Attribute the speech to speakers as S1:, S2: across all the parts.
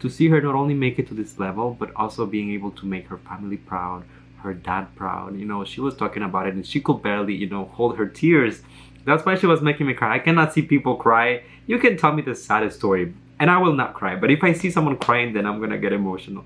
S1: to see her not only make it to this level, but also being able to make her family proud, her dad proud. You know, she was talking about it and she could barely, you know, hold her tears. That's why she was making me cry. I cannot see people cry. You can tell me the saddest story and I will not cry. But if I see someone crying, then I'm gonna get emotional.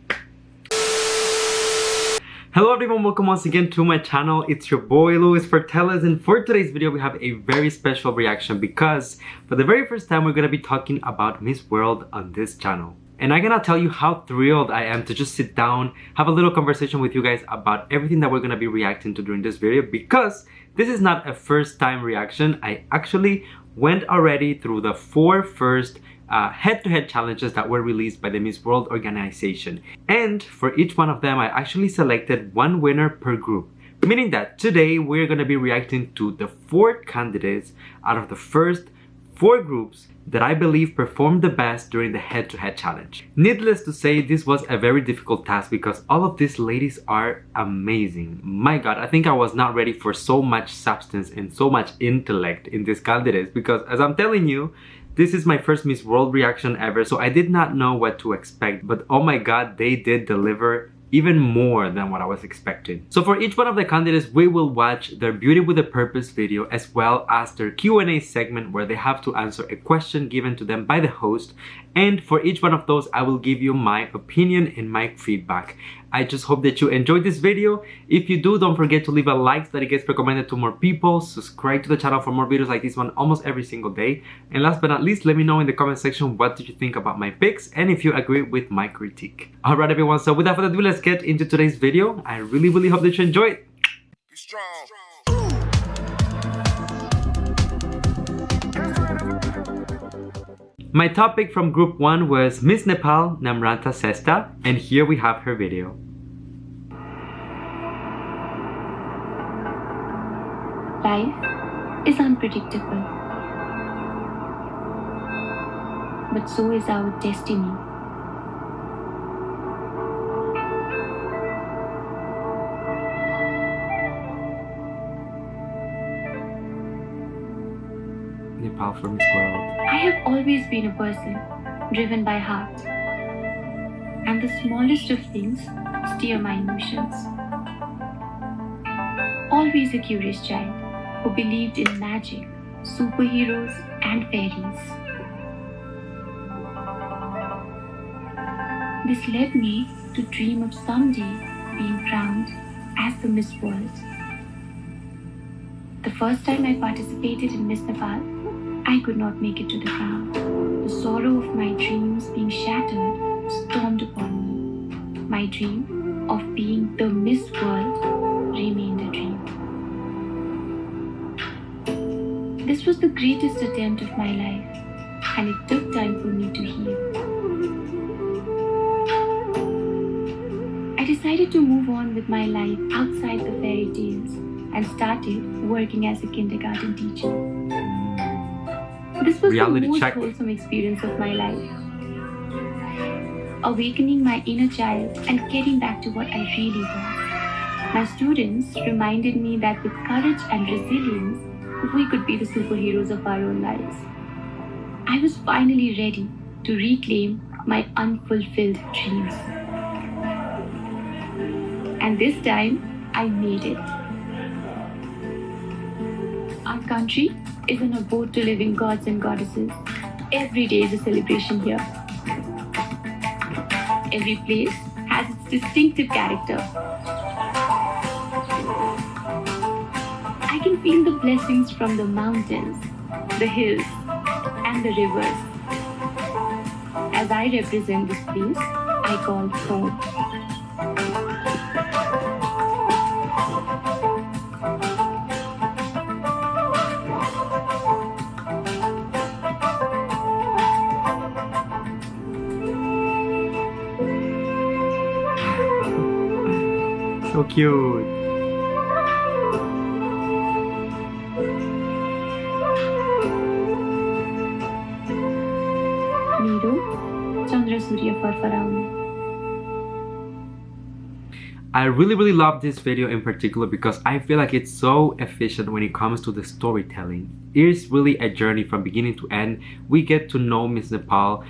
S1: Hello everyone, welcome once again to my channel. It's your boy Luis Portelles, and for today's video we have a very special reaction because for the very first time we're gonna be talking about Miss World on this channel. And I'm gonna tell you how thrilled I am to just sit down, have a little conversation with you guys about everything that we're gonna be reacting to during this video, because this is not a first time reaction. I actually went already through the 4 first head-to-head challenges that were released by the Miss World organization, and for each one of them I actually selected one winner per group, meaning that today we're going to be reacting to the 4 candidates out of the first 4 groups that I believe performed the best during the head-to-head challenge. Needless to say, this was a very difficult task because all of these ladies are amazing. My god, I think I was not ready for so much substance and so much intellect in these candidates, because as I'm telling you, this is my first Miss World reaction ever, so I did not know what to expect, but oh my god, they did deliver even more than what I was expecting. So for each one of the candidates, we will watch their Beauty with a Purpose video as well as their Q&A segment where they have to answer a question given to them by the host. And for each one of those, I will give you my opinion and my feedback. I just hope that you enjoyed this video. If you do, don't forget to leave a like so that it gets recommended to more people. Subscribe to the channel for more videos like this one almost every single day. And last but not least, let me know in the comment section what did you think about my picks and if you agree with my critique. Alright everyone, so without further ado, let's get into today's video. I really hope that you enjoy it. Be strong. My top pick from group 1 was Miss Nepal, Namrata Sesta, and here we have her video.
S2: Life is unpredictable, but so is our destiny.
S1: Nepal for Miss World.
S2: I have always been a person driven by heart, and the smallest of things steer my emotions. Always a curious child who believed in magic, superheroes, and fairies. This led me to dream of someday being crowned as the Miss World. The first time I participated in Miss Nepal, I could not make it to the crown. The sorrow of my dreams being shattered stormed upon me. My dream of being the Miss World remained a dream. This was the greatest attempt of my life, and it took time for me to heal. I decided to move on with my life outside the fairy tales and started working as a kindergarten teacher. This was the most wholesome experience of my life. Awakening my inner child and getting back to what I really was. My students reminded me that with courage and resilience, we could be the superheroes of our own lives. I was finally ready to reclaim my unfulfilled dreams. And this time, I made it. Our country is an abode to living gods and goddesses. Every day is a celebration here. Every place has its distinctive character. I can feel the blessings from the mountains, the hills, and the rivers. As I represent this place, I call home.
S1: So cute.
S2: Nero, Chandra Surya Farfarauni.
S1: I really love this video in particular because I feel like it's so efficient when it comes to the storytelling. It is really a journey from beginning to end. We get to know Miss Nepal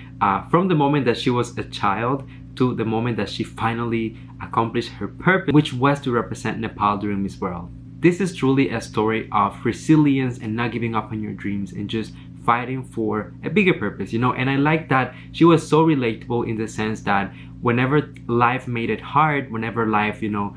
S1: from the moment that she was a child to the moment that she finally accomplished her purpose, which was to represent Nepal during Miss World. This is truly a story of resilience and not giving up on your dreams and just fighting for a bigger purpose, you know. And I like that she was so relatable in the sense that whenever life made it hard, whenever life, you know,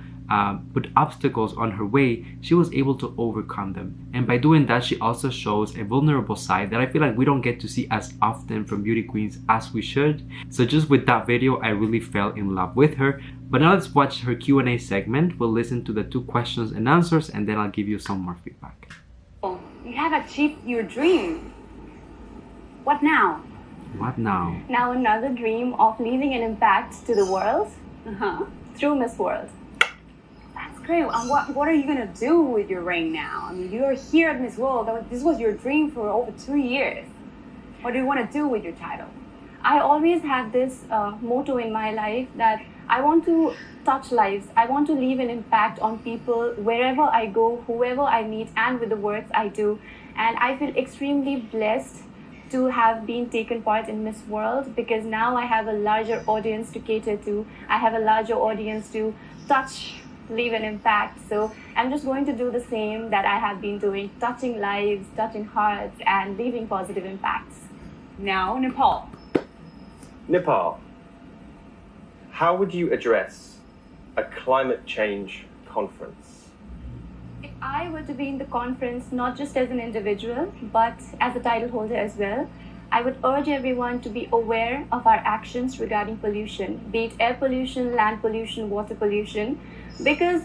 S1: put obstacles on her way, she was able to overcome them. And by doing that, she also shows a vulnerable side that I feel like we don't get to see as often from beauty queens as we should. So just with that video, I really fell in love with her. But now let's watch her Q&A segment. We'll listen to the 2 questions and answers, and then I'll give you some more feedback.
S3: You have achieved your dream. What now?
S1: What now?
S4: Now another dream of leaving an impact to the world through Miss World.
S3: That's great. And what are you going to do with your ring now? I mean, you're here at Miss World. This was your dream for over 2 years. What do you want to do with your title?
S4: I always have this motto in my life that I want to touch lives. I want to leave an impact on people wherever I go, whoever I meet, and with the works I do. And I feel extremely blessed to have been taken part in Miss World because now I have a larger audience to cater to. I have a larger audience to touch, leave an impact. So I'm just going to do the same that I have been doing, touching lives, touching hearts, and leaving positive impacts.
S3: Now, Nepal.
S5: Nepal, how would you address a climate change conference?
S4: If I were to be in the conference, not just as an individual, but as a title holder as well, I would urge everyone to be aware of our actions regarding pollution, be it air pollution, land pollution, water pollution, because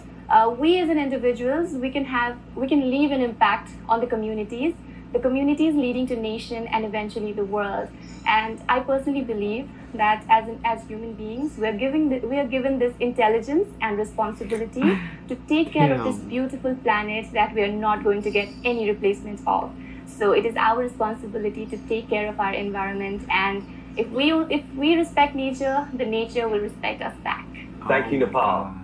S4: we as an individuals, we can leave an impact on the communities leading to nation and eventually the world. And I personally believe that as human beings, we are given this intelligence and responsibility to take care of this beautiful planet that we are not going to get any replacement of. So it is our responsibility to take care of our environment, and if we respect nature, the nature will respect us back.
S5: Thank you, Nepal.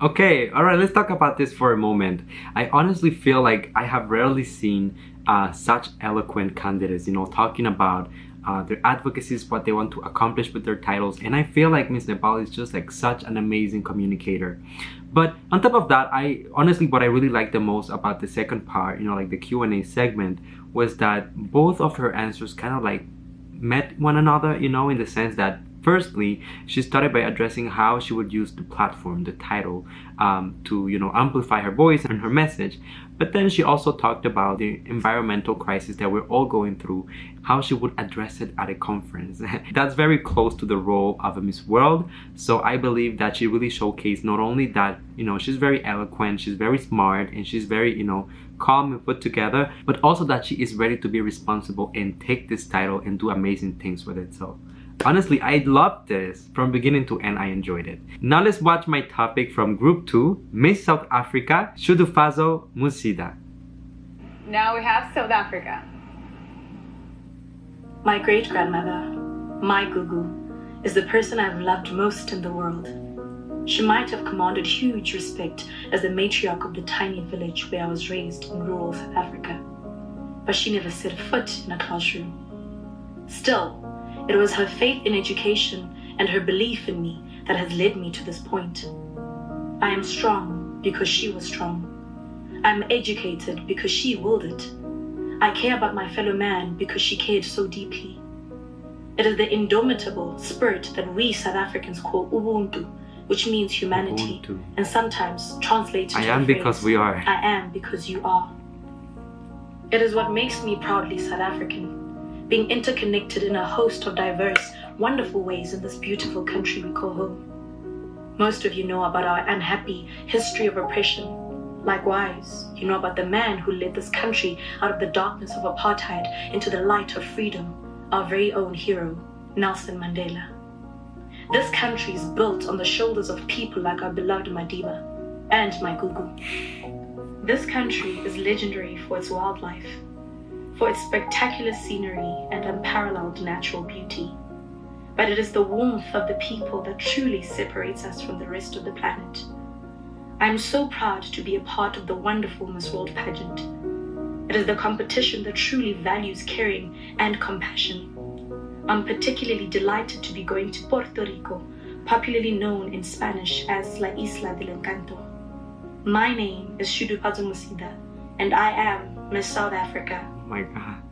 S1: Okay, all right, let's talk about this for a moment. I honestly feel like I have rarely seen such eloquent candidates, you know, talking about their advocacies, what they want to accomplish with their titles. And I feel like Miss Nepal is just like such an amazing communicator. But on top of that, what I really liked the most about the second part, you know, like the Q&A segment, was that both of her answers kind of like met one another, you know, in the sense that firstly, she started by addressing how she would use the platform, the title, to, you know, amplify her voice and her message. But then she also talked about the environmental crisis that we're all going through, how she would address it at a conference. That's very close to the role of a Miss World. So I believe that she really showcased not only that, you know, she's very eloquent, she's very smart, and she's very, you know, calm and put together, but also that she is ready to be responsible and take this title and do amazing things with it. So honestly, I loved this from beginning to end. I enjoyed it. Now let's watch my topic from Group 2, Miss South Africa, Shudufazo Musida.
S3: Now we have South Africa.
S6: My great-grandmother, my Gugu, is the person I've loved most in the world. She might have commanded huge respect as the matriarch of the tiny village where I was raised in rural South Africa, but she never set a foot in a classroom. Still, it was her faith in education and her belief in me that has led me to this point. I am strong because she was strong. I am educated because she willed it. I care about my fellow man because she cared so deeply. It is the indomitable spirit that we South Africans call Ubuntu, which means humanity,
S1: Ubuntu.
S6: and sometimes translated
S1: I
S6: to
S1: am
S6: the phrase,
S1: because we are.
S6: I am because you are. It is what makes me proudly South African, being interconnected in a host of diverse, wonderful ways in this beautiful country we call home. Most of you know about our unhappy history of oppression. Likewise, you know about the man who led this country out of the darkness of apartheid into the light of freedom, our very own hero, Nelson Mandela. This country is built on the shoulders of people like our beloved Madiba and my Gugu. This country is legendary for its wildlife, for its spectacular scenery and unparalleled natural beauty. But it is the warmth of the people that truly separates us from the rest of the planet. I am so proud to be a part of the wonderful Miss World pageant. It is the competition that truly values caring and compassion. I'm particularly delighted to be going to Puerto Rico, popularly known in Spanish as La Isla del Encanto. My name is Shudu Musida, and I am Miss South Africa.
S1: Oh my god.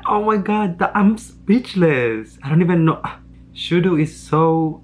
S1: Oh my god, I'm speechless. I don't even know. Shudu is so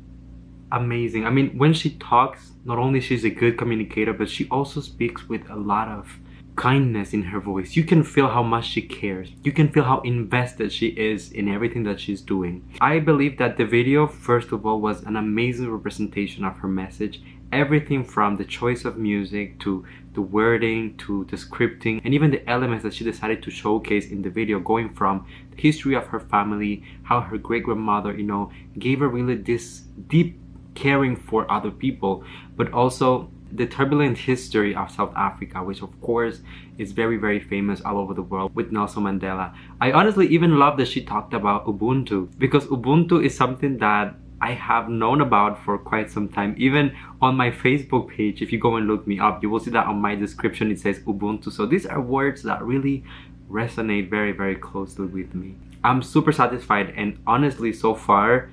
S1: amazing. I mean, when she talks, not only she's a good communicator, but she also speaks with a lot of kindness in her voice. You can feel how much she cares. You can feel how invested she is in everything that she's doing. I believe that the video, first of all, was an amazing representation of her message. Everything from the choice of music to the wording to the scripting and even the elements that she decided to showcase in the video, going from the history of her family, how her great-grandmother, you know, gave her really this deep caring for other people, but also the turbulent history of South Africa, which of course is very, very famous all over the world with Nelson Mandela. I honestly even love that she talked about Ubuntu, because Ubuntu is something that I have known about for quite some time. Even on my Facebook page, if you go and look me up, you will see that on my description it says Ubuntu. So these are words that really resonate very, very closely with me. I'm super satisfied, and honestly, so far,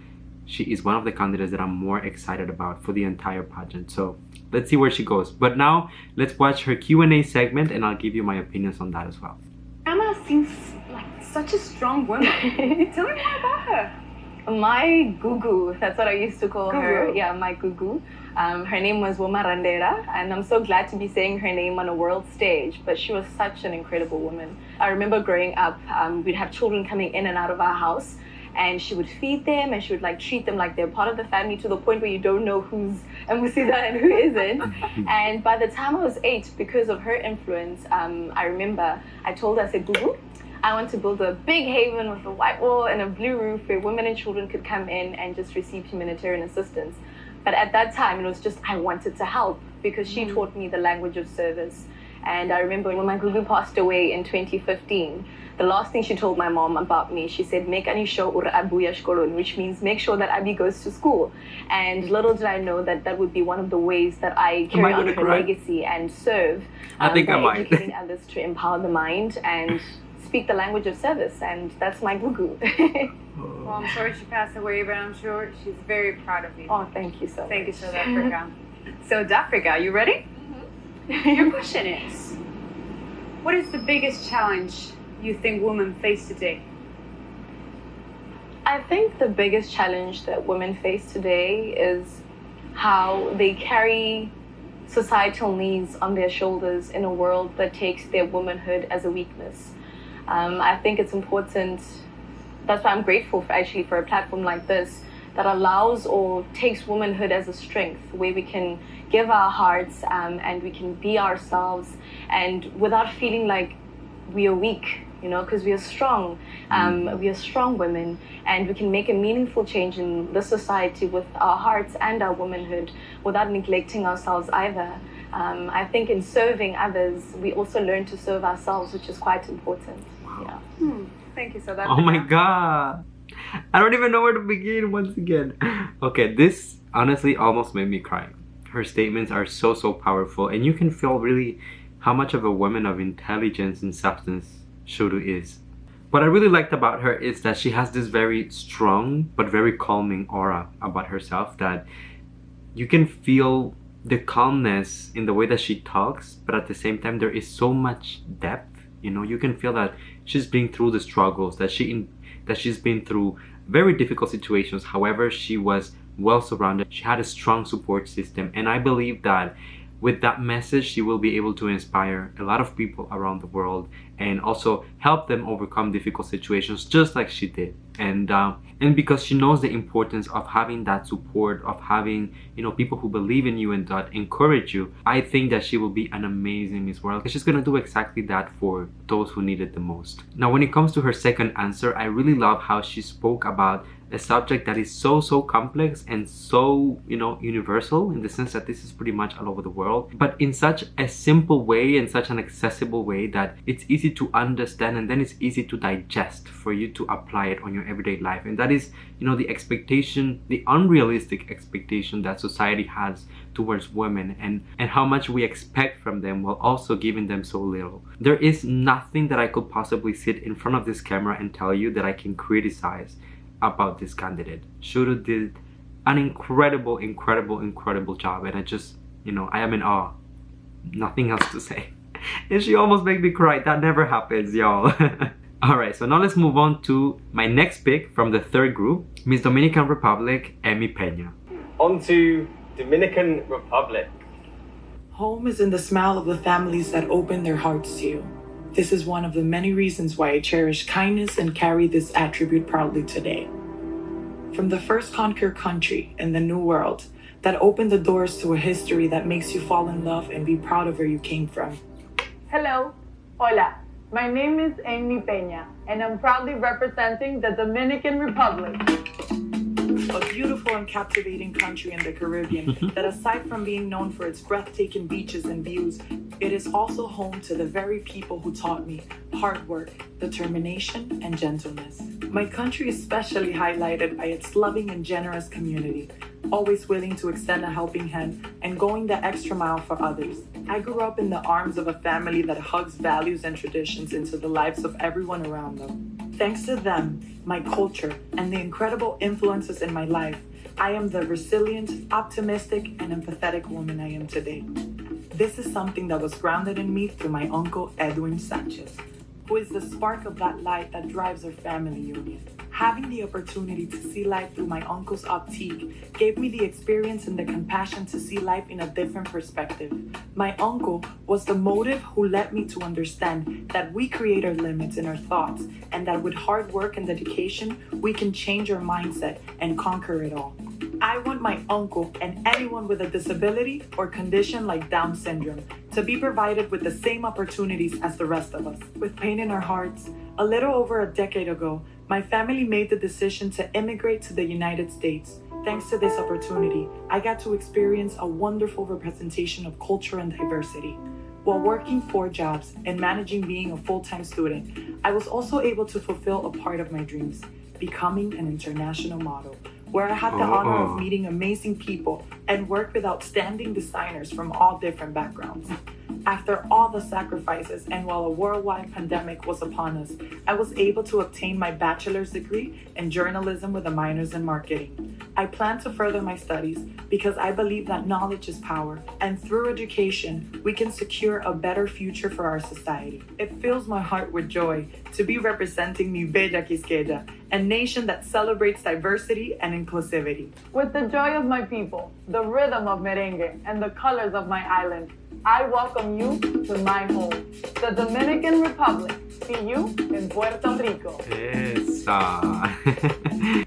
S1: she is one of the candidates that I'm more excited about for the entire pageant. So let's see where she goes. But now let's watch her Q&A segment, and I'll give you my opinions on that as well.
S3: Emma seems like such a strong woman. Tell me more about her.
S7: My gugu, that's what I used to call her.
S3: Gugu.
S7: Yeah, my gugu. Her name was Woma Randera, and I'm so glad to be saying her name on a world stage, but she was such an incredible woman. I remember growing up, we'd have children coming in and out of our house, and she would feed them and she would like treat them like they're part of the family, to the point where you don't know who's Musida and who isn't. And by the time I was 8, because of her influence, I remember I told her, I said, Gugu, I want to build a big haven with a white wall and a blue roof where women and children could come in and just receive humanitarian assistance. But at that time, it was just, I wanted to help, because she taught me the language of service. And I remember when my gugu passed away in 2015, the last thing she told my mom about me, she said, "Make anisho ura abuya shkolon," which means make sure that Abi goes to school. And little did I know that that would be one of the ways that I carry on her legacy and serve
S1: I think
S7: by
S1: I might.
S7: educating others to empower the mind and speak the language of service. And that's my gugu.
S3: Well, I'm sorry she passed away, but I'm sure she's very proud of you.
S7: Oh, thank you so much.
S3: Thank you, South Africa. South Africa, you ready? Your question is, what is the biggest challenge you think women face today?
S7: I think the biggest challenge that women face today is how they carry societal needs on their shoulders in a world that takes their womanhood as a weakness. I think it's important. That's why I'm grateful for a platform like this that allows or takes womanhood as a strength, where we can give our hearts and we can be ourselves, and without feeling like we are weak, you know, because we are strong. We are strong women, and we can make a meaningful change in the society with our hearts and our womanhood without neglecting ourselves either. I think in serving others, we also learn to serve ourselves, which is quite important. Yeah.
S3: Thank you, South Africa.
S1: Oh my god. I don't even know where to begin once again. Okay, this honestly almost made me cry. Her statements are so, so powerful, and you can feel really how much of a woman of intelligence and substance Shudu is. What I really liked about her is that she has this very strong but very calming aura about herself, that you can feel the calmness in the way that she talks, but at the same time there is so much depth. You know, you can feel that she's been through the struggles, that she's been through very difficult situations. However, she was well surrounded. She had a strong support system, and I believe that with that message, she will be able to inspire a lot of people around the world and also help them overcome difficult situations just like she did. And because she knows the importance of having that support, of having, you know, people who believe in you and that encourage you, I think that she will be an amazing Miss World, because she's gonna do exactly that for those who need it the most. Now, when it comes to her second answer, I really love how she spoke about a subject that is so complex and so, universal, in the sense that this is pretty much all over the world, but in such a simple way and such an accessible way that it's easy to understand, and then it's easy to digest for you to apply it on your everyday life. And that is, the expectation, the unrealistic expectation that society has towards women, and how much we expect from them while also giving them so little. There is nothing that I could possibly sit in front of this camera and tell you that I can criticize about this candidate. Shuru did an incredible job, and I just, I am in awe. Nothing else to say. And she almost made me cry. That never happens, y'all. Alright, so now let's move on to my next pick from the third group, Miss Dominican Republic, Emi Peña.
S5: On to Dominican Republic.
S8: Home is in the smile of the families that open their hearts to you. This is one of the many reasons why I cherish kindness and carry this attribute proudly today. From the first conquered country in the New World that opened the doors to a history that makes you fall in love and be proud of where you came from.
S9: Hello, hola. My name is Emi Peña, and I'm proudly representing the Dominican Republic.
S8: A beautiful and captivating country in the Caribbean that, aside from being known for its breathtaking beaches and views, it is also home to the very people who taught me hard work, determination, and gentleness. My country is especially highlighted by its loving and generous community, always willing to extend a helping hand and going the extra mile for others. I grew up in the arms of a family that hugs values and traditions into the lives of everyone around them. Thanks to them, my culture, and the incredible influences in my life, I am the resilient, optimistic, and empathetic woman I am today. This is something that was grounded in me through my uncle Edwin Sanchez, who is the spark of that light that drives our family union. Having the opportunity to see life through my uncle's optique gave me the experience and the compassion to see life in a different perspective. My uncle was the motive who led me to understand that we create our limits in our thoughts, and that with hard work and dedication, we can change our mindset and conquer it all. I want my uncle and anyone with a disability or condition like Down syndrome to be provided with the same opportunities as the rest of us. With pain in our hearts, a little over a decade ago, my family made the decision to immigrate to the United States. Thanks to this opportunity, I got to experience a wonderful representation of culture and diversity. While working 4 jobs and managing being a full-time student, I was also able to fulfill a part of my dreams, becoming an international model, where I had the honor of meeting amazing people and work with outstanding designers from all different backgrounds. After all the sacrifices and while a worldwide pandemic was upon us, I was able to obtain my bachelor's degree in journalism with a minors in marketing. I plan to further my studies because I believe that knowledge is power, and through education, we can secure a better future for our society. It fills my heart with joy to be representing Mi Bella Quisqueya, a nation that celebrates diversity and inclusivity.
S9: With the joy of my people, the rhythm of merengue, and the colors of my island, I welcome you to my home, the Dominican Republic. See you in Puerto Rico.
S1: Yes.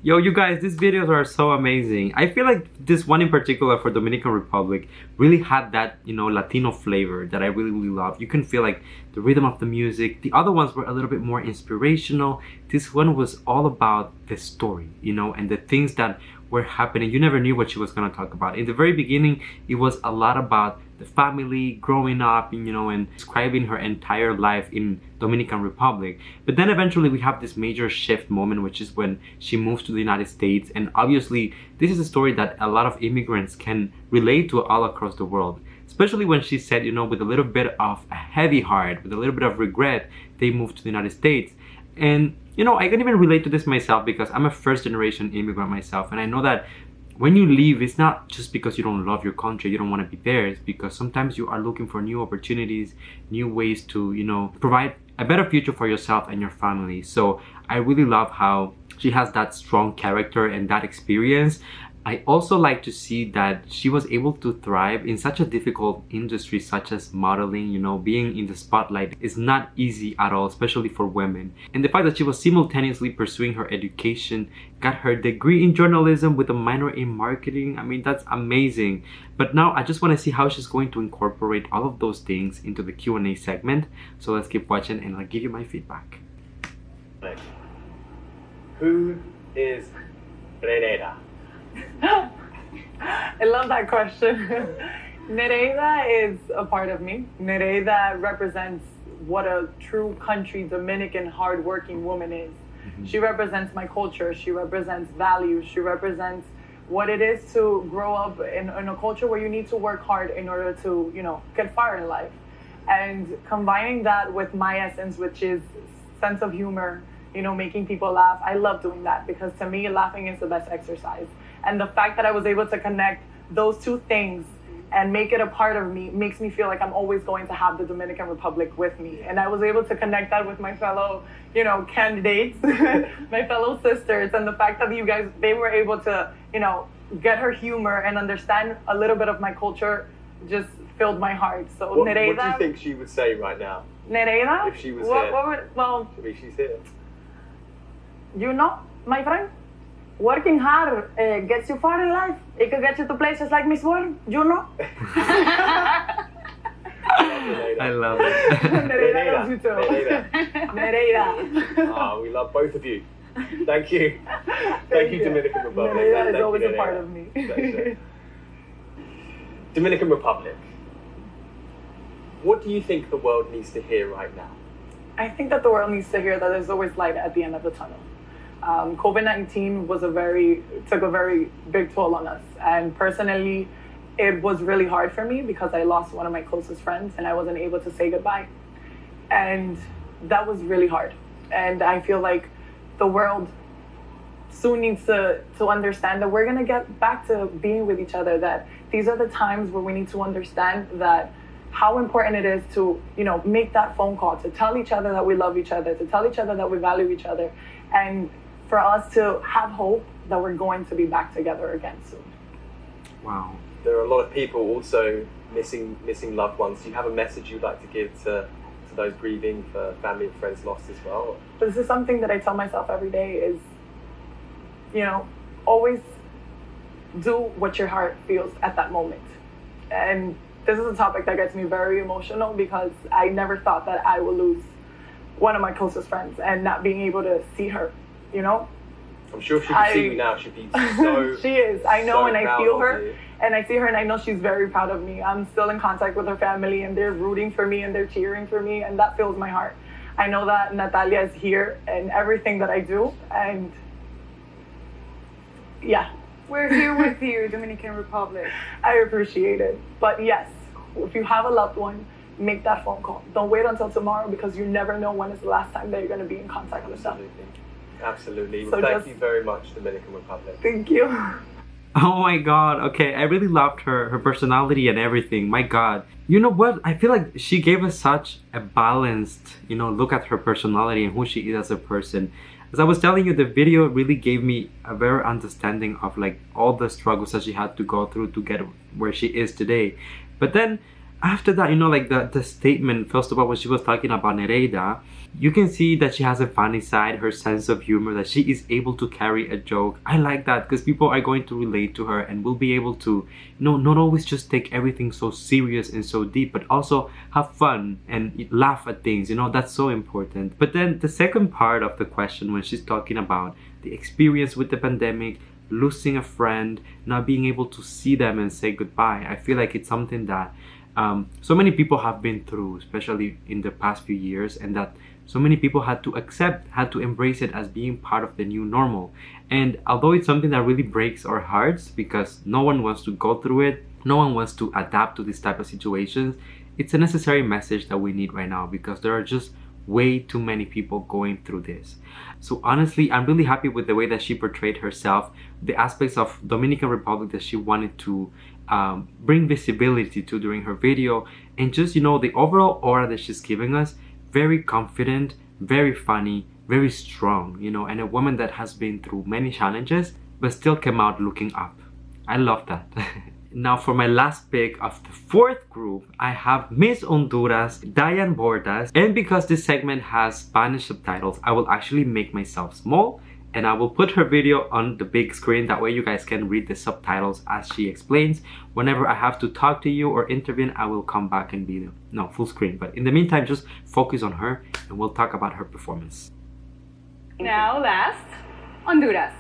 S1: Yo, you guys, these videos are so amazing. I feel like this one in particular for Dominican Republic really had that, Latino flavor that I really love. You can feel like the rhythm of the music. The other ones were a little bit more inspirational. This one was all about the story, and the things that were happening. You never knew what she was going to talk about. In the very beginning, it was a lot about the family growing up, and describing her entire life in Dominican Republic. But then eventually we have this major shift moment, which is when she moves to the United States. And obviously, this is a story that a lot of immigrants can relate to all across the world. Especially when she said, with a little bit of a heavy heart, with a little bit of regret, they moved to the United States. And, I can even relate to this myself because I'm a first-generation immigrant myself. And I know that when you leave, it's not just because you don't love your country, you don't want to be there. It's because sometimes you are looking for new opportunities, new ways to, provide a better future for yourself and your family. So I really love how she has that strong character and that experience. I also like to see that she was able to thrive in such a difficult industry such as modeling. Being in the spotlight is not easy at all, especially for women. And the fact that she was simultaneously pursuing her education, got her degree in journalism with a minor in marketing, that's amazing. But now I just want to see how she's going to incorporate all of those things into the Q&A segment. So let's keep watching and I'll give you my feedback.
S5: Who is Grenada.
S9: I love that question. Nereida is a part of me. Nereida represents what a true country Dominican hardworking woman is. She represents my culture. She represents values. She represents what it is to grow up in a culture where you need to work hard in order to, get far in life. And combining that with my essence, which is sense of humor, making people laugh. I love doing that because to me, laughing is the best exercise. And the fact that I was able to connect those two things and make it a part of me makes me feel like I'm always going to have the Dominican Republic with me. And I was able to connect that with my fellow, candidates, my fellow sisters. And the fact that you guys, they were able to, get her humor and understand a little bit of my culture just filled my heart. So
S5: What
S9: Nereida.
S5: do you think she would say right now?
S9: Nereida?
S5: If she was here.
S9: Well,
S5: Maybe she's here.
S9: my friend, working hard gets you far in life. It could get you to places like Miss World,
S1: I love it.
S9: Nereida loves you too.
S5: Nereida.
S9: Nereida.
S5: We love both of you. Thank you. Thank you, Dominican Republic.
S9: Nereida
S5: Thank
S9: is
S5: you,
S9: always a
S5: Nereida.
S9: part of me.
S5: Pleasure. Dominican Republic. What do you think the world needs to hear right now?
S9: I think that the world needs to hear that there's always light at the end of the tunnel. COVID-19 took a very big toll on us. And personally, it was really hard for me because I lost one of my closest friends and I wasn't able to say goodbye. And that was really hard. And I feel like the world soon needs to understand that we're gonna get back to being with each other, that these are the times where we need to understand that how important it is to, make that phone call, to tell each other that we love each other, to tell each other that we value each other, and for us to have hope that we're going to be back together again soon.
S1: Wow.
S5: There are a lot of people also missing loved ones. Do you have a message you'd like to give to those grieving for family and friends lost as well?
S9: This is something that I tell myself every day is, always do what your heart feels at that moment. And this is a topic that gets me very emotional because I never thought that I would lose one of my closest friends and not being able to see her,
S5: I'm sure she can see you now. She'd be so.
S9: She is. I know,
S5: so
S9: and I
S5: proud
S9: feel
S5: of
S9: her,
S5: you.
S9: and I see her, and I know she's very proud of me. I'm still in contact with her family, and they're rooting for me, and they're cheering for me, and that fills my heart. I know that Natalia is here and everything that I do, and yeah.
S3: We're here with you, Dominican Republic.
S9: I appreciate it. But yes, if you have a loved one, make that phone call. Don't wait until tomorrow because you never know when is the last time that you're going to be in contact with them.
S5: Absolutely.
S9: So
S5: Well, thank you very much, Dominican Republic.
S9: Thank you.
S1: Oh my god, okay, I really loved her personality and everything, my god. You know what, I feel like she gave us such a balanced, look at her personality and who she is as a person. As I was telling you, the video really gave me a very understanding of like all the struggles that she had to go through to get where she is today. But then after that, like the statement, first of all, when she was talking about Nereida, you can see that she has a funny side, her sense of humor, that she is able to carry a joke. I like that because people are going to relate to her and will be able to, not always just take everything so serious and so deep, but also have fun and laugh at things, that's so important. But then the second part of the question, when she's talking about the experience with the pandemic, losing a friend, not being able to see them and say goodbye, I feel like it's something that so many people have been through, especially in the past few years, and that so many people had to embrace it as being part of the new normal. And although it's something that really breaks our hearts because no one wants to go through it, no one wants to adapt to this type of situations, it's a necessary message that we need right now because there are just way too many people going through this. So honestly, I'm really happy with the way that she portrayed herself, the aspects of Dominican Republic that she wanted to bring visibility to during her video, and just the overall aura that she's giving us. Very confident, very funny, very strong, and a woman that has been through many challenges but still came out looking up. I love that. Now for my last pick of the fourth group, I have Miss Honduras, Diane Bordas. And because this segment has Spanish subtitles, I will actually make myself small and I will put her video on the big screen. That way you guys can read the subtitles as she explains. Whenever I have to talk to you or intervene, I will come back and be full screen. But in the meantime, just focus on her and we'll talk about her performance.
S3: Now last, Honduras.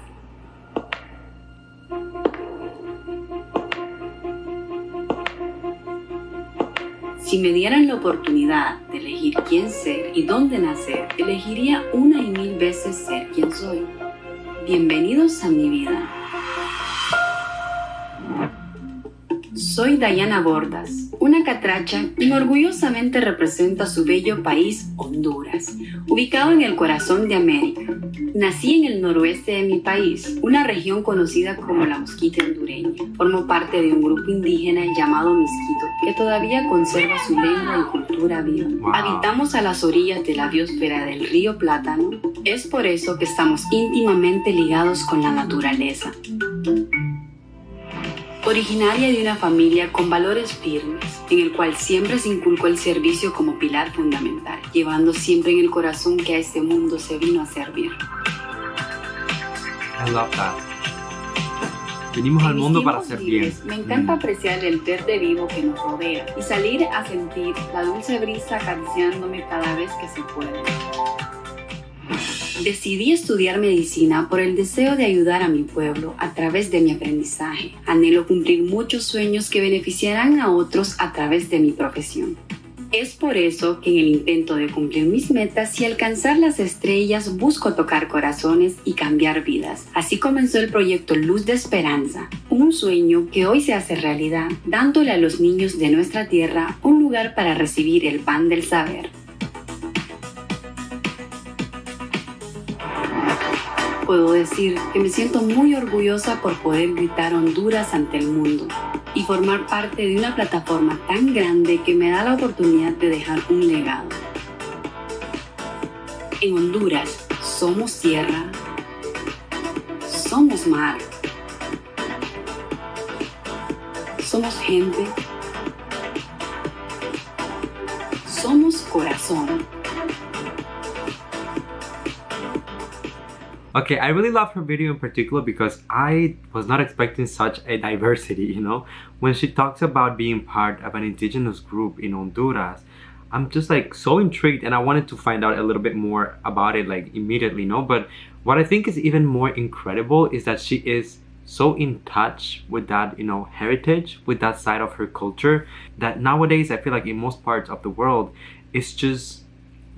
S10: Si me dieran la oportunidad de elegir quién ser y dónde nacer, elegiría una y mil veces ser quien soy. Bienvenidos a mi vida. Soy Dayana Bordas, una catracha quien orgullosamente representa su bello país, Honduras, ubicado en el corazón de América. Nací en el noroeste de mi país, una región conocida como la Mosquita hondureña. Formo parte de un grupo indígena llamado Misquito, que todavía conserva su lengua y cultura viva.
S1: Wow.
S10: Habitamos a las orillas de la biosfera del río Plátano. Es por eso que estamos íntimamente ligados con la naturaleza. Originaria de una familia con valores firmes, en el cual siempre se inculcó el servicio como pilar fundamental, llevando siempre en el corazón que a este mundo se vino a servir.
S1: I love that. Venimos al mundo para hacer bien.
S10: Me encanta apreciar el verde vivo que nos rodea y salir a sentir la dulce brisa acariciándome cada vez que se puede. Decidí estudiar medicina por el deseo de ayudar a mi pueblo a través de mi aprendizaje. Anhelo cumplir muchos sueños que beneficiarán a otros a través de mi profesión. Es por eso que en el intento de cumplir mis metas y alcanzar las estrellas busco tocar corazones y cambiar vidas. Así comenzó el proyecto Luz de Esperanza, un sueño que hoy se hace realidad, dándole a los niños de nuestra tierra un lugar para recibir el pan del saber. Puedo decir que me siento muy orgullosa por poder gritar Honduras ante el mundo y formar parte de una plataforma tan grande que me da la oportunidad de dejar un legado. En Honduras somos tierra, somos mar, somos gente, somos corazón.
S1: Okay, I really love her video in particular because I was not expecting such a diversity, you know? When she talks about being part of an indigenous group in Honduras, I'm just like so intrigued and I wanted to find out a little bit more about it like immediately, no? But what I think is even more incredible is that she is so in touch with that, you know, heritage, with that side of her culture, that nowadays I feel like in most parts of the world, it's just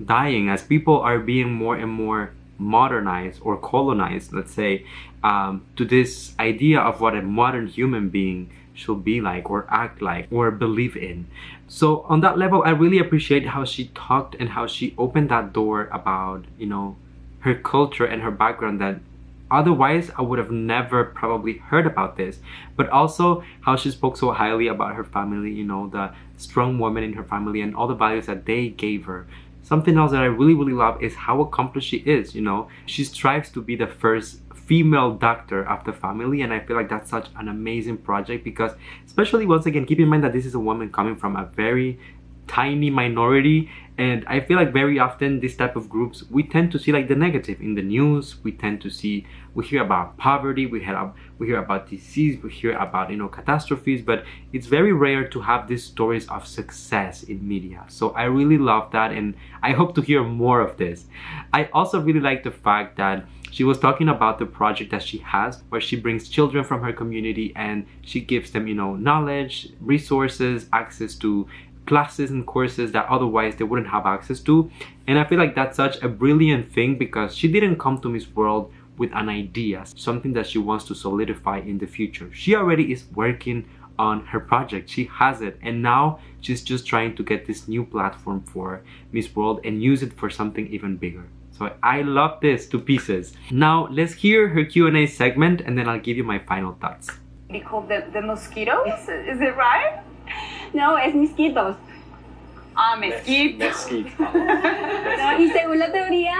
S1: dying as people are being more and more modernized or colonized, let's say, to this idea of what a modern human being should be like or act like or believe in. So on that level, I really appreciate how she talked and how she opened that door about, you know, her culture and her background that otherwise I would have never probably heard about this. But also how she spoke so highly about her family, you know, the strong woman in her family and all the values that they gave her. Something else that I really, really love is how accomplished she is, you know. She strives to be the first female doctor of the family, and I feel like that's such an amazing project because, especially once again, keep in mind that this is a woman coming from a very tiny minority, and I feel like very often this type of groups, we tend to see like the negative in the news. We hear about poverty, we hear about disease, we hear about, you know, catastrophes, but it's very rare to have these stories of success in media. So I really love that, and I hope to hear more of this. I also really like the fact that she was talking about the project that she has where she brings children from her community and she gives them, you know, knowledge, resources, access to classes and courses that otherwise they wouldn't have access to. And I feel like that's such a brilliant thing because she didn't come to Miss World with an idea, something that she wants to solidify in the future. She already is working on her project. She has it, and now she's just trying to get this new platform for Miss World and use it for something even bigger. So I love this to pieces. Now let's hear her Q&A segment and then I'll give you my final thoughts.
S3: They call the mosquitoes? Is it right?
S4: No, es mosquitos.
S3: Ah, mezquite.
S5: Mesquite.
S4: No, y según la teoría,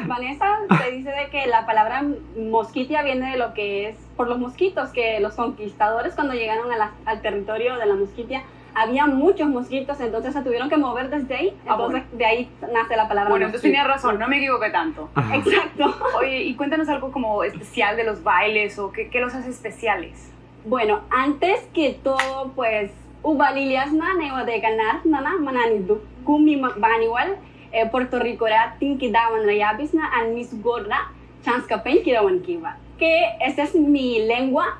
S4: Vanessa, se dice de que la palabra mosquitia viene de lo que es por los mosquitos, que los conquistadores cuando llegaron al territorio de la mosquitia había muchos mosquitos, entonces se tuvieron que mover desde ahí, entonces de ahí nace la palabra
S3: Bueno,
S4: mosquito.
S3: entonces tenía razón, no me equivoqué tanto.
S4: Exacto.
S3: Oye, y cuéntanos algo como especial de los bailes o qué los hace especiales.
S4: Bueno, antes que todo, pues, Ubalilias na de ganar nana mananidu kumi baniwal Puerto Rico ra tinkidawan rayabis na an mis gorra chanskapen kirawan kiwa. Que esta es mi lengua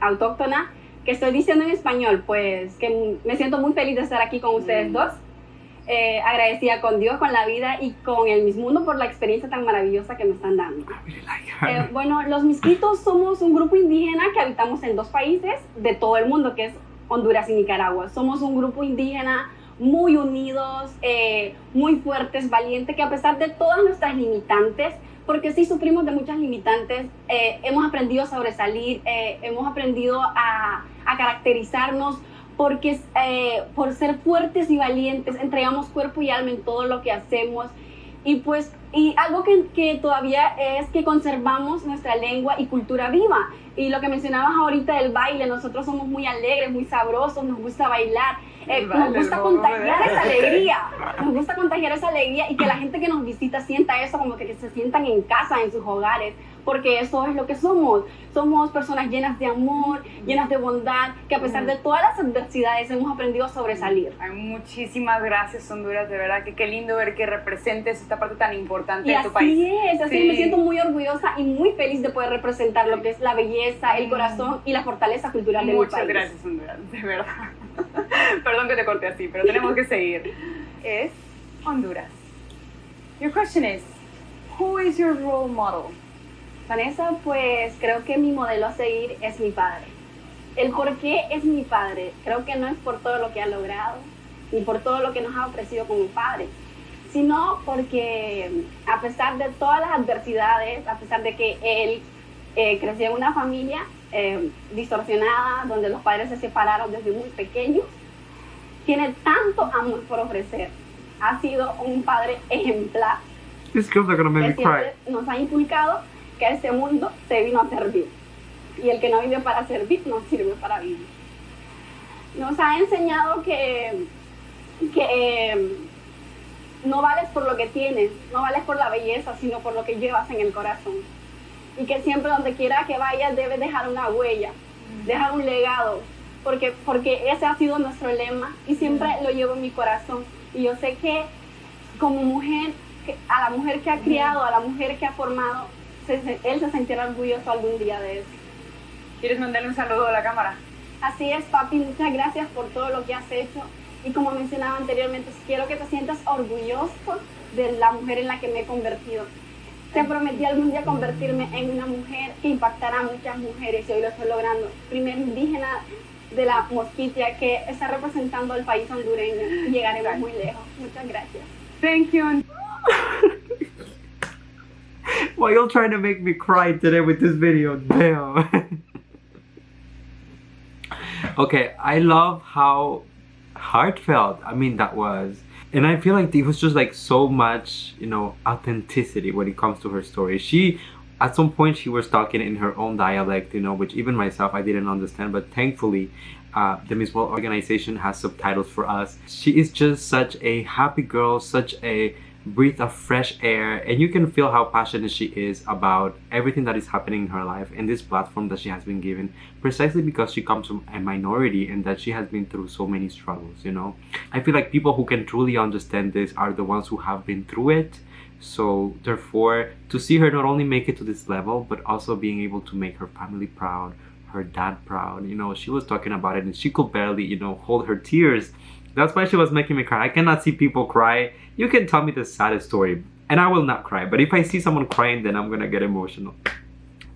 S4: autóctona,
S11: ¿Qué estoy diciendo en español? Pues que me siento muy feliz de estar aquí con ustedes dos. Agradecida con Dios, con la vida y con el Miss Mundo por la experiencia tan maravillosa que me están dando. Bueno, los Misquitos somos un grupo indígena que habitamos en 2 países de todo el mundo, que es Honduras y Nicaragua. Somos un grupo indígena muy unidos, muy fuertes, valientes, que a pesar de todas nuestras limitantes, porque sí sufrimos de muchas limitantes, hemos aprendido a sobresalir, hemos aprendido a caracterizarnos, porque por ser fuertes y valientes entregamos cuerpo y alma en todo lo que hacemos. Y pues algo que todavía es que conservamos nuestra lengua y cultura viva. Y lo que mencionabas ahorita del baile, nosotros somos muy alegres, muy sabrosos, nos gusta bailar, nos gusta contagiar esa alegría, nos gusta contagiar esa alegría y que la gente que nos visita sienta eso, como que se sientan en casa, en sus hogares, porque eso es lo que somos. Somos personas llenas de amor, llenas de bondad, que a pesar de todas las adversidades hemos aprendido a sobresalir.
S3: Ay, muchísimas gracias, Honduras, de verdad que qué lindo ver que representes esta parte tan importante de tu país.
S11: Así me siento muy orgullosa y muy feliz de poder representar lo que es la belleza, el corazón y la fortaleza cultural de mi país.
S3: Muchas gracias, Honduras, de verdad. Perdón que te corte así, pero tenemos que seguir. Es Honduras. Your question is, who is your role model?
S11: Vanessa, pues creo que mi modelo a seguir es mi padre. El por qué es mi padre, creo que no es por todo lo que ha logrado, ni por todo lo que nos ha ofrecido como padre, sino porque a pesar de todas las adversidades, a pesar de que él creció en una familia distorsionada, donde los padres se separaron desde muy pequeños, tiene tanto amor por ofrecer. Ha sido un padre ejemplar.
S1: These girls are gonna make me cry.
S11: Nos ha inculcado que este mundo se vino a servir. Y el que no vive para servir, no sirve para vivir. Nos ha enseñado que no vales por lo que tienes, no vales por la belleza, sino por lo que llevas en el corazón. Y que siempre donde quiera que vayas debes dejar una huella, dejar un legado, porque ese ha sido nuestro lema y siempre lo llevo en mi corazón. Y yo sé que como mujer, a la mujer que ha criado, a la mujer que ha formado, él se sentirá orgulloso algún día de eso.
S3: ¿Quieres mandarle un saludo a la cámara?
S11: Así es, papi, muchas gracias por todo lo que has hecho. Y como mencionaba anteriormente, quiero que te sientas orgulloso de la mujer en la que me he convertido. Te prometí algún día convertirme en una mujer que impactará a muchas mujeres y hoy lo estoy logrando. Primer indígena de la Mosquitia que está representando al país hondureño y llegaremos muy lejos. Muchas gracias.
S3: Thank you.
S1: Why y'all trying to make me cry today with this video? Damn. Okay, I love how heartfelt that was. And I feel like it was just like so much, authenticity when it comes to her story. She, at some point, she was talking in her own dialect, which even myself, I didn't understand. But thankfully, the Miss World organization has subtitles for us. She is just such a happy girl, such a breath of fresh air, and you can feel how passionate she is about everything that is happening in her life and this platform that she has been given, precisely because she comes from a minority and that she has been through so many struggles. I feel like people who can truly understand this are the ones who have been through it. So therefore, to see her not only make it to this level, but also being able to make her family proud, her dad proud, she was talking about it and she could barely, hold her tears. That's why she was making me cry. I cannot see people cry. You can tell me the saddest story and I will not cry. But if I see someone crying, then I'm gonna get emotional.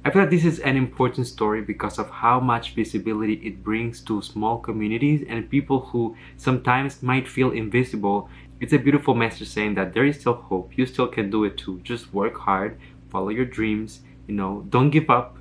S1: I feel like this is an important story because of how much visibility it brings to small communities and people who sometimes might feel invisible. It's a beautiful message saying that there is still hope. You still can do it too. Just work hard, follow your dreams, don't give up.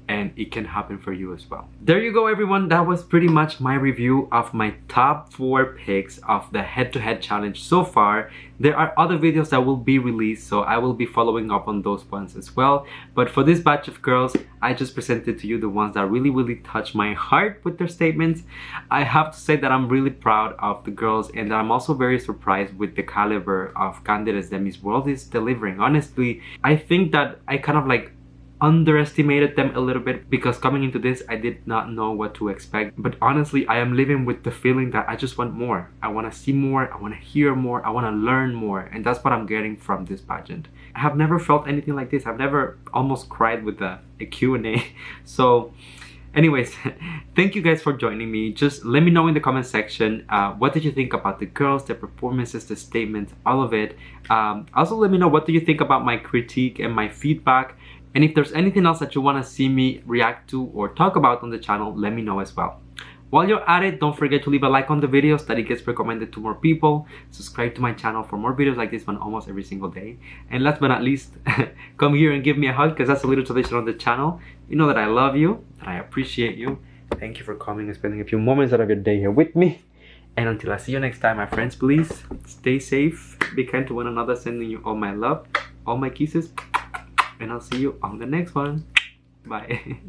S1: And it can happen for you as well. There you go, everyone. That was pretty much my review of my top 4 picks of the head-to-head challenge so far. There are other videos that will be released, so I will be following up on those ones as well. But for this batch of girls, I just presented to you the ones that really touched my heart with their statements. I have to say that I'm really proud of the girls and I'm also very surprised with the caliber of candidates that Miss World is delivering. Honestly, I think that I kind of underestimated them a little bit because coming into this I did not know what to expect, but honestly I am living with the feeling that I just want more. I want to see more, I want to hear more, I want to learn more, and that's what I'm getting from this pageant. I have never felt anything like this. I've never almost cried with a Q&A. So Anyways, thank you guys for joining me. Just let me know in the comment section, what did you think about the girls, their performances, the statements, all of it. Also let me know, what do you think about my critique and my feedback, and if there's anything else that you want to see me react to or talk about on the channel, let me know as well. While you're at it, don't forget to leave a like on the video so that it gets recommended to more people. Subscribe to my channel for more videos like this one almost every single day. And last but not least, come here and give me a hug, because that's a little tradition on the channel. You know that I love you, that I appreciate you. Thank you for coming and spending a few moments out of your day here with me. And until I see you next time, my friends, please stay safe, be kind to one another, sending you all my love, all my kisses, and I'll see you on the next one. Bye.